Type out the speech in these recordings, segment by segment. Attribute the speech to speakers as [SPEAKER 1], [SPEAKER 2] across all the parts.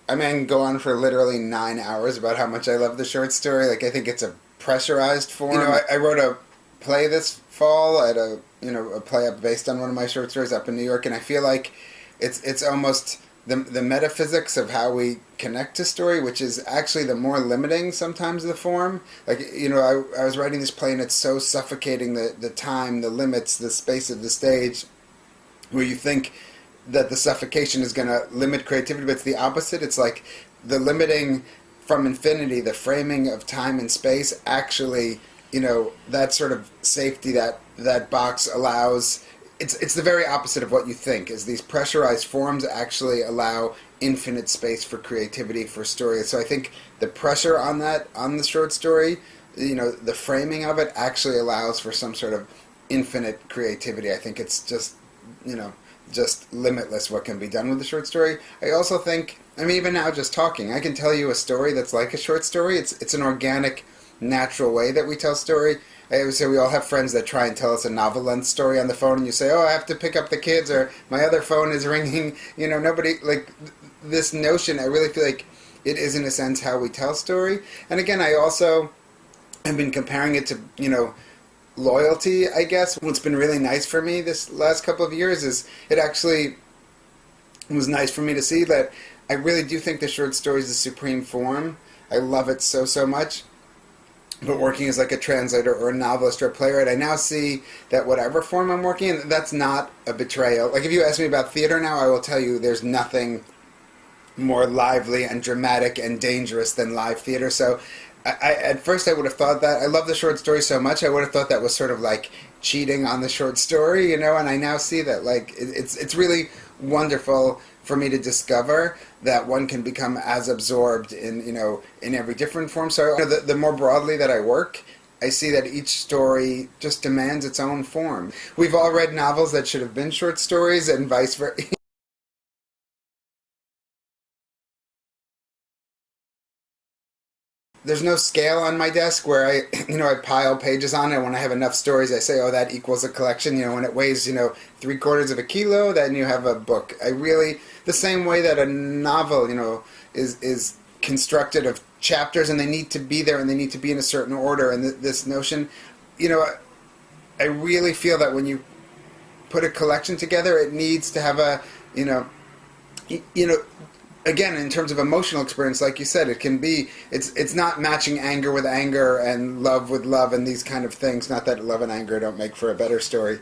[SPEAKER 1] I mean, I can go on for literally 9 hours about how much I love the short story. Like, I think it's a pressurized form. I wrote a play this fall at a play up based on one of my short stories up in New York, and I feel like it's almost the metaphysics of how we connect to story, which is actually the more limiting sometimes the form. Like, I was writing this play, and it's so suffocating, the time, the limits, the space of the stage, where you think that the suffocation is going to limit creativity, but it's the opposite. It's like the limiting from infinity, the framing of time and space, actually, that sort of safety that box allows. It's the very opposite of what you think, is these pressurized forms actually allow infinite space for creativity, for story. So I think the pressure on the short story, the framing of it actually allows for some sort of infinite creativity. I think it's just limitless what can be done with a short story. I also think, even now just talking, I can tell you a story that's like a short story. It's an organic, natural way that we tell story. I always say we all have friends that try and tell us a novel-length story on the phone, and you say, oh, I have to pick up the kids, or my other phone is ringing. Nobody, like, this notion, I really feel like it is, in a sense, how we tell story. And again, I also have been comparing it to, loyalty, I guess. What's been really nice for me this last couple of years is it actually was nice for me to see that I really do think the short story is the supreme form. I love it so, so much. But working as like a translator or a novelist or a playwright, I now see that whatever form I'm working in, that's not a betrayal. Like, if you ask me about theater now, I will tell you there's nothing more lively and dramatic and dangerous than live theater. So at first I would have thought that. I love the short story so much, I would have thought that was sort of like cheating on the short story, and I now see that, like, it's really wonderful for me to discover that one can become as absorbed in every different form. So the more broadly that I work, I see that each story just demands its own form. We've all read novels that should have been short stories, and vice versa. There's no scale on my desk where I pile pages on it. When I have enough stories, I say, oh, that equals a collection. When it weighs, 3/4 of a kilo, then you have a book. The same way that a novel, is constructed of chapters, and they need to be there, and they need to be in a certain order. And this notion, I really feel that when you put a collection together, it needs to have a, again, in terms of emotional experience, like you said, it's not matching anger with anger and love with love and these kind of things. Not that love and anger don't make for a better story.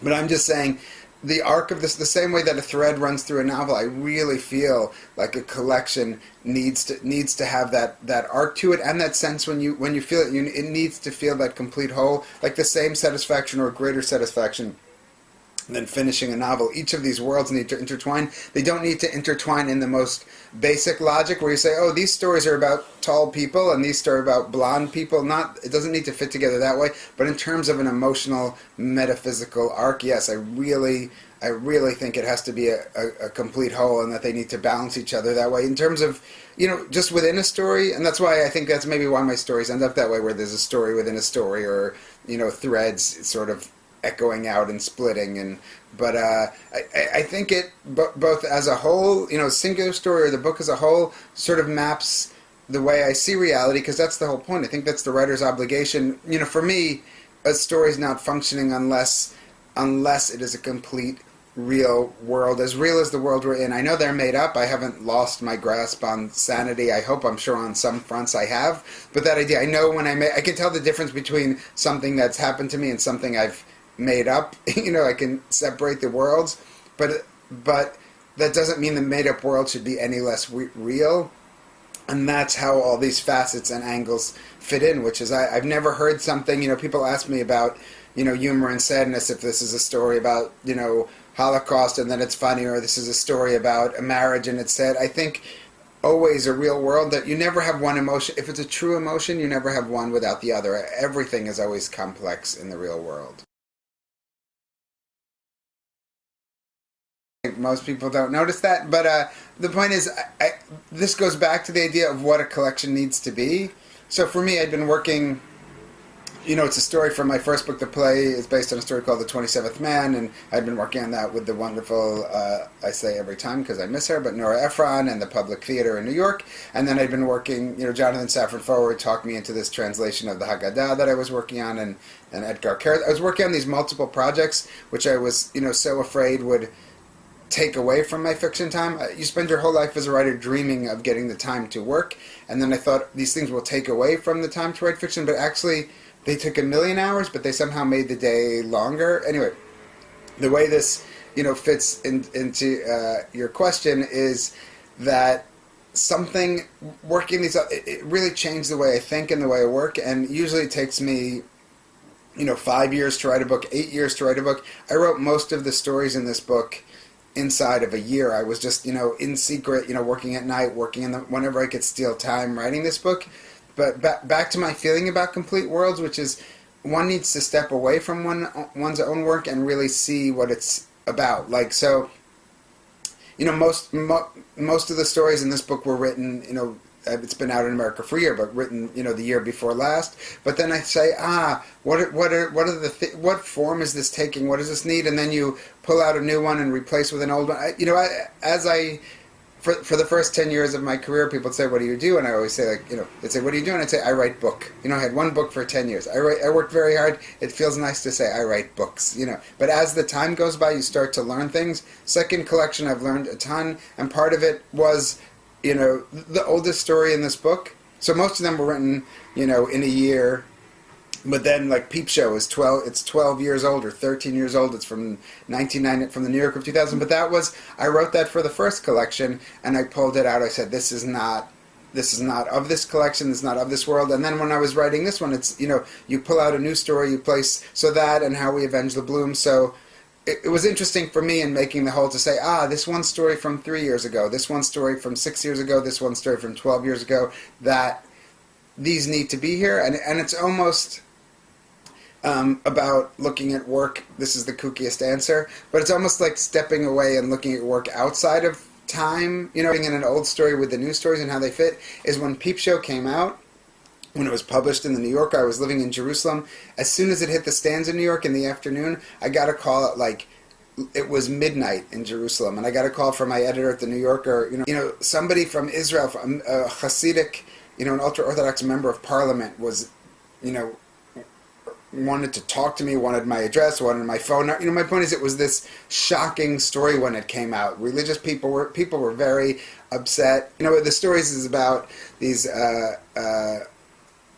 [SPEAKER 1] But I'm just saying, the arc of this, the same way that a thread runs through a novel, I really feel like a collection needs to have that arc to it, and that sense when you feel it, it needs to feel that complete whole, like the same satisfaction or greater satisfaction than finishing a novel. Each of these worlds need to intertwine. They don't need to intertwine in the most basic logic where you say, oh, these stories are about tall people and these stories are about blonde people. It doesn't need to fit together that way. But in terms of an emotional, metaphysical arc, yes, I really think it has to be a complete whole, and that they need to balance each other that way. In terms of, just within a story, and that's why I think that's maybe why my stories end up that way, where there's a story within a story, or, threads sort of echoing out and splitting, but I think it both as a whole, singular story or the book as a whole, sort of maps the way I see reality, because that's the whole point. I think that's the writer's obligation. For me, a story is not functioning unless it is a complete real world, as real as the world we're in. I know they're made up. I haven't lost my grasp on sanity. I'm sure on some fronts I have, but that idea, I know when I can tell the difference between something that's happened to me and something I've made up. I can separate the worlds, but that doesn't mean the made-up world should be any less real. And that's how all these facets and angles fit in, which is I've never heard something, people ask me about, humor and sadness, if this is a story about, Holocaust and then it's funny, or this is a story about a marriage and it's sad. I think always a real world that you never have one emotion. If it's a true emotion, you never have one without the other. Everything is always complex in the real world. Most people don't notice that, but the point is, this goes back to the idea of what a collection needs to be. So for me, I'd been working it's a story from my first book. The play is based on a story called The 27th Man, and I've been working on that with the wonderful, I say every time because I miss her, but Nora Ephron and the Public Theater in New York. And then I've been working, Jonathan Safran Foer talked me into this translation of the Haggadah that I was working on, and Edgar Cayce. I was working on these multiple projects, which I was, so afraid would take away from my fiction time. You spend your whole life as a writer dreaming of getting the time to work, and then I thought these things will take away from the time to write fiction, but actually they took 1,000,000 hours, but they somehow made the day longer. Anyway, the way this, fits into your question is that something working these up, it really changed the way I think and the way I work, and usually it takes me 5 years to write a book, 8 years to write a book. I wrote most of the stories in this book inside of a year. I was just, in secret, working at night, working whenever I could steal time writing this book. But back to my feeling about Complete Worlds, which is one needs to step away from one's own work and really see what it's about. Like, so, most of the stories in this book were written, it's been out in America for a year, but written, the year before last. But then I say, what form is this taking? What does this need? And then you pull out a new one and replace with an old one. For the first 10 years of my career, people would say, "What do you do?" And I always say, they'd say, "What do you do?" And I'd say, "I write book." I had one book for 10 years. I worked very hard. It feels nice to say I write books, But as the time goes by, you start to learn things. Second collection, I've learned a ton, and part of it was, the oldest story in this book. So most of them were written, in a year. But then, like, Peep Show is 12 years old or 13 years old. It's from 1990, from the New York of 2000. But I wrote that for the first collection, and I pulled it out. I said, this is not of this collection, this is not of this world. And then when I was writing this one, it's, you pull out a new story, you place, so that and How We Avenge the Bloom. So it was interesting for me in making the whole to say, this one story from 3 years ago, this one story from 6 years ago, this one story from 12 years ago, that these need to be here. And it's almost about looking at work. This is the kookiest answer, but it's almost like stepping away and looking at work outside of time. In an old story with the new stories and how they fit is when Peep Show came out. When it was published in the New Yorker, I was living in Jerusalem. As soon as it hit the stands in New York in the afternoon, I got a call at it was midnight in Jerusalem, and I got a call from my editor at the New Yorker. Somebody from Israel, from a Hasidic, an ultra-Orthodox member of parliament was, wanted to talk to me, wanted my address, wanted my phone. My point is, it was this shocking story when it came out. Religious people were very upset. The stories is about these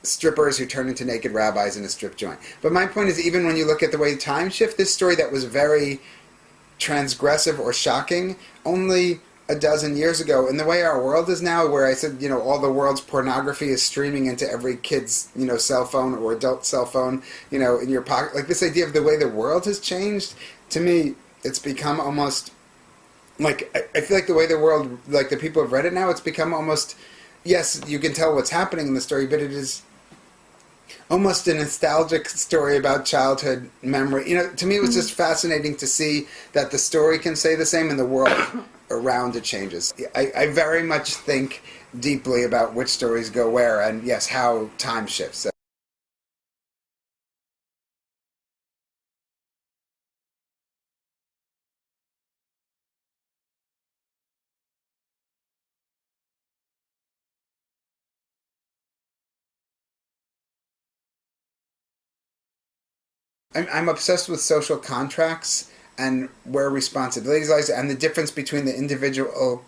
[SPEAKER 1] strippers who turn into naked rabbis in a strip joint. But my point is, even when you look at the way time shift, this story that was very transgressive or shocking only a dozen years ago, in the way our world is now, where I said, all the world's pornography is streaming into every kid's, cell phone or adult cell phone, in your pocket. Like, this idea of the way the world has changed, to me, it's become almost, like, I feel like the way the world, like, the people have read it now, it's become almost, yes, you can tell what's happening in the story, but it is almost a nostalgic story about childhood memory. To me, it was just fascinating to see that the story can say the same and the world around it changes. I very much think deeply about which stories go where, and yes, how time shifts. I'm obsessed with social contracts and where responsibilities lies, and the difference between the individual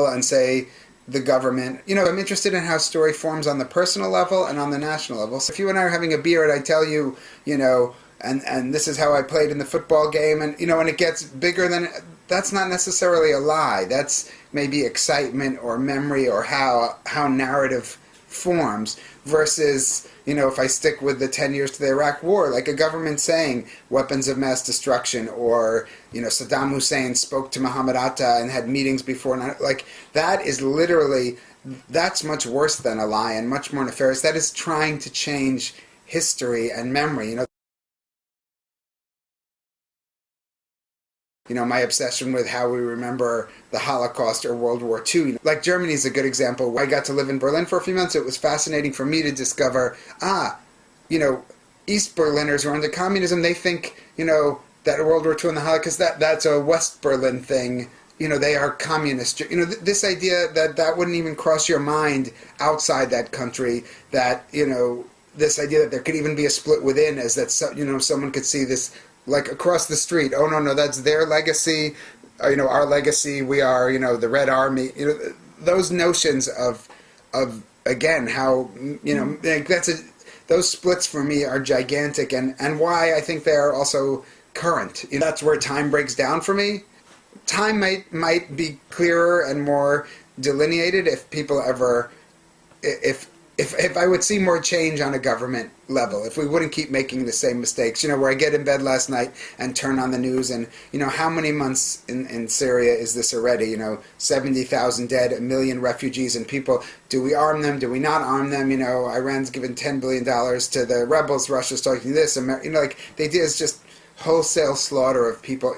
[SPEAKER 1] and, say, the government. I'm interested in how story forms on the personal level and on the national level. So if you and I are having a beer and I tell you, and this is how I played in the football game, and and it gets bigger than, that's not necessarily a lie. That's maybe excitement or memory or how narrative forms, versus, if I stick with the 10 years to the Iraq War, like a government saying weapons of mass destruction, or, Saddam Hussein spoke to Muhammad Atta and had meetings before, like, that is literally, that's much worse than a lie and much more nefarious. That is trying to change history and memory, my obsession with how we remember the Holocaust or World War II. Like, Germany is a good example. I got to live in Berlin for a few months. It was fascinating for me to discover, East Berliners who are under communism, they think, that World War II and the Holocaust, that's a West Berlin thing. They are communist. This idea that wouldn't even cross your mind outside that country, that, this idea that there could even be a split within, as that, someone could see this, like, across the street. Oh, no, that's their legacy. Our legacy, we are, the Red Army. Those notions of again, how, those splits for me are gigantic, and why I think they are also current. That's where time breaks down for me. Time might be clearer and more delineated if people ever, if I would see more change on a government level, if we wouldn't keep making the same mistakes, where I get in bed last night and turn on the news and, how many months in Syria is this already? 70,000 dead, 1 million refugees and people. Do we arm them? Do we not arm them? Iran's given $10 billion to the rebels. Russia's talking this. The idea is just wholesale slaughter of people.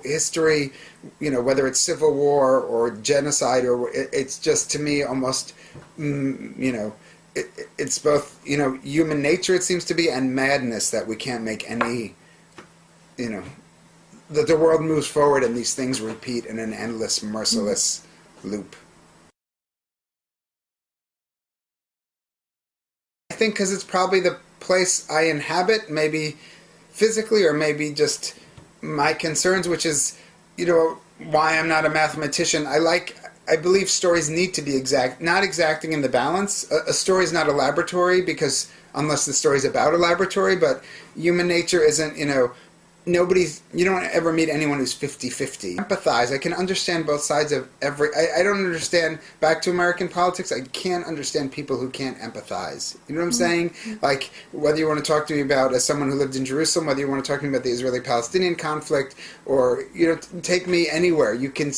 [SPEAKER 1] History, whether it's civil war or genocide, or it's just, to me, almost, it's both, human nature, it seems to be, and madness that we can't make any, that the world moves forward and these things repeat in an endless, merciless loop. I think because it's probably the place I inhabit, maybe physically, or maybe just my concerns, which is, why I'm not a mathematician. I believe stories need to be not exacting in the balance. A story is not a laboratory, because unless the story is about a laboratory, but human nature isn't, you don't ever meet anyone who's 50-50. Empathize. I can understand both sides of I don't understand, back to American politics, I can't understand people who can't empathize. You know what I'm saying? Like, whether you want to talk to me about, as someone who lived in Jerusalem, whether you want to talk to me about the Israeli-Palestinian conflict, or, take me anywhere, you can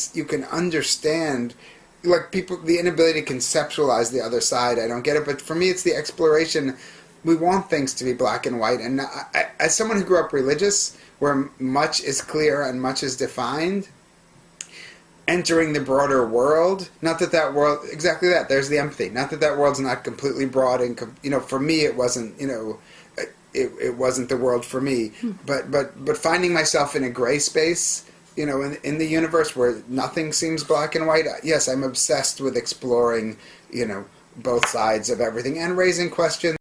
[SPEAKER 1] understand, like, people, the inability to conceptualize the other side. I don't get it, but for me it's the exploration. We want things to be black and white, and as someone who grew up religious, where much is clear and much is defined, entering the broader world, not that world, exactly that, there's the empathy, not that world's not completely broad, and, for me it wasn't, it wasn't the world for me, but finding myself in a gray space, in the universe where nothing seems black and white, yes, I'm obsessed with exploring, both sides of everything, and raising questions.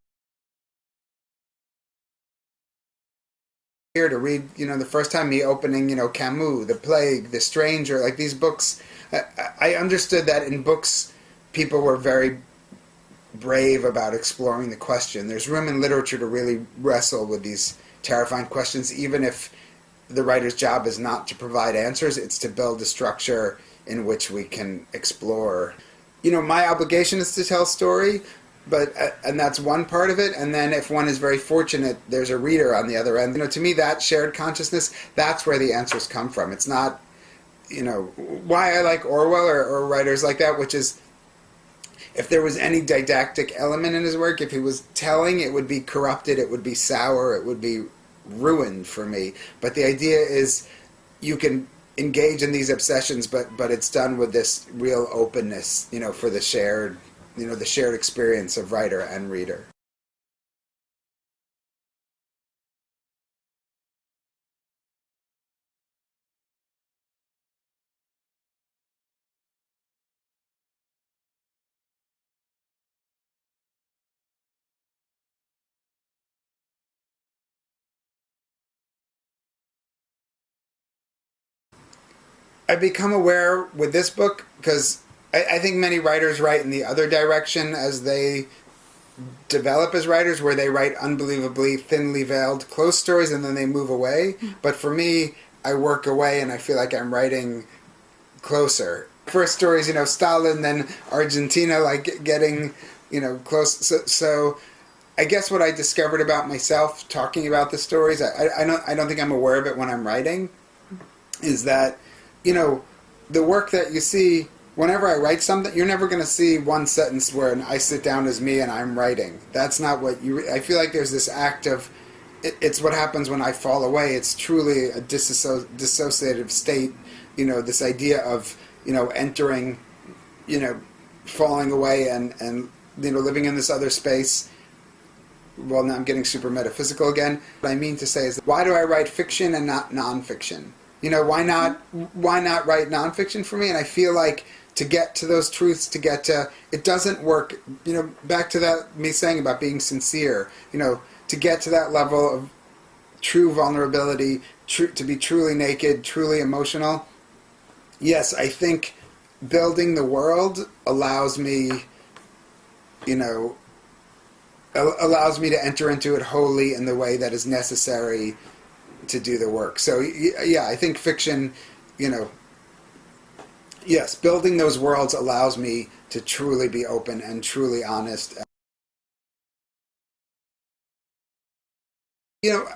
[SPEAKER 1] Here to read, the first time me opening, Camus, The Plague, The Stranger, like these books, I understood that in books people were very brave about exploring the question. There's room in literature to really wrestle with these terrifying questions, even if the writer's job is not to provide answers, it's to build a structure in which we can explore. My obligation is to tell a story, and that's one part of it, and then if one is very fortunate, there's a reader on the other end. To me, that shared consciousness, that's where the answers come from. It's not, why I like Orwell or writers like that, which is, if there was any didactic element in his work, if he was telling, it would be corrupted, it would be sour, it would be ruined for me. But the idea is, you can engage in these obsessions, but it's done with this real openness, for the shared the shared experience of writer and reader. I become aware with this book, because I think many writers write in the other direction as they develop as writers, where they write unbelievably thinly veiled close stories and then they move away. But for me, I work away and I feel like I'm writing closer. First stories, Stalin, then Argentina, like getting, close. So I guess what I discovered about myself talking about the stories, I don't think I'm aware of it when I'm writing, is that, the work that you see, whenever I write something, you're never going to see one sentence where I sit down as me and I'm writing. That's not what I feel like there's this act of, it's what happens when I fall away. It's truly a dissociative state, this idea of, entering, falling away and living in this other space. well, now I'm getting super metaphysical again. What I mean to say is, why do I write fiction and not nonfiction? You know, why not write nonfiction for me? And I feel like to get to those truths, it doesn't work, you know, back to that, me saying about being sincere, you know, to get to that level of true vulnerability, to be truly naked, truly emotional. Yes, I think building the world allows me, you know, allows me to enter into it wholly in the way that is necessary to do the work. So yeah, I think fiction, you know, yes, building those worlds allows me to truly be open and truly honest. You know,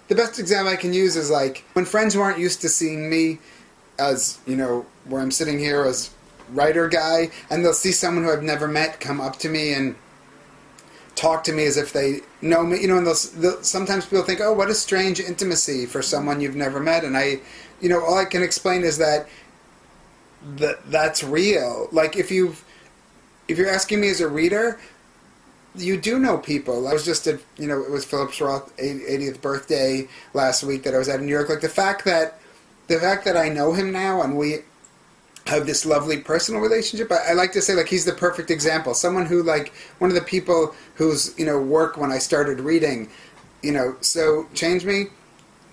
[SPEAKER 1] the best example I can use is like when friends who aren't used to seeing me as, you know, where I'm sitting here as writer guy, and they'll see someone who I've never met come up to me and talk to me as if they know me, you know, and they'll sometimes people think, oh, what a strange intimacy for someone you've never met. And I, you know, all I can explain is that's real. Like if you're asking me as a reader, you do know people. I was just at, you know, it was Philip Roth's 80th birthday last week that I was at in New York. Like the fact that I know him now and we have this lovely personal relationship, I like to say, like, he's the perfect example. Someone who, like, one of the people whose, you know, work when I started reading, you know, so changed me.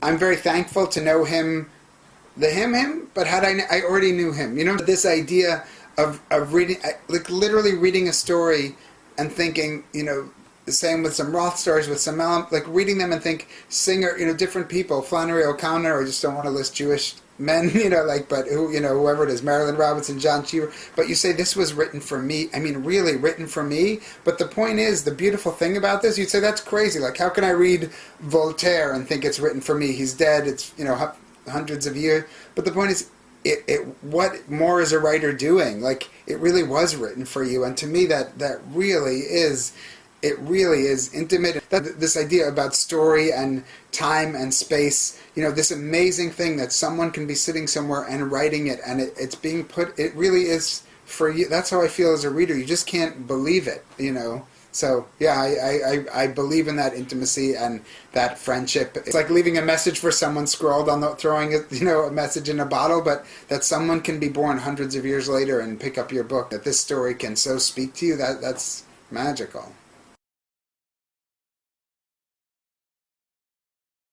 [SPEAKER 1] I'm very thankful to know him, but I already knew him. You know, this idea of reading, like, literally reading a story and thinking, you know, the same with some Roth stories, with some like reading them and think Singer, you know, different people, Flannery O'Connor, I just don't want to list Jewish men, you know, like, but who, you know, whoever it is, Marilyn Robinson, John Cheever, but you say this was written for me. I mean, really written for me. But the point is, the beautiful thing about this, you'd say that's crazy. Like, how can I read Voltaire and think it's written for me? He's dead. It's, you know, hundreds of years. But the point is, what more is a writer doing? Like, it really was written for you. And to me, that really is, it really is intimate. This idea about story and time and space, you know, this amazing thing that someone can be sitting somewhere and writing it, and it's being put, it really is for you. That's how I feel as a reader. You just can't believe it, you know. So, yeah, I believe in that intimacy and that friendship. It's like leaving a message for someone scrawled on throwing you know, a message in a bottle, but that someone can be born hundreds of years later and pick up your book, that this story can so speak to you, that's magical.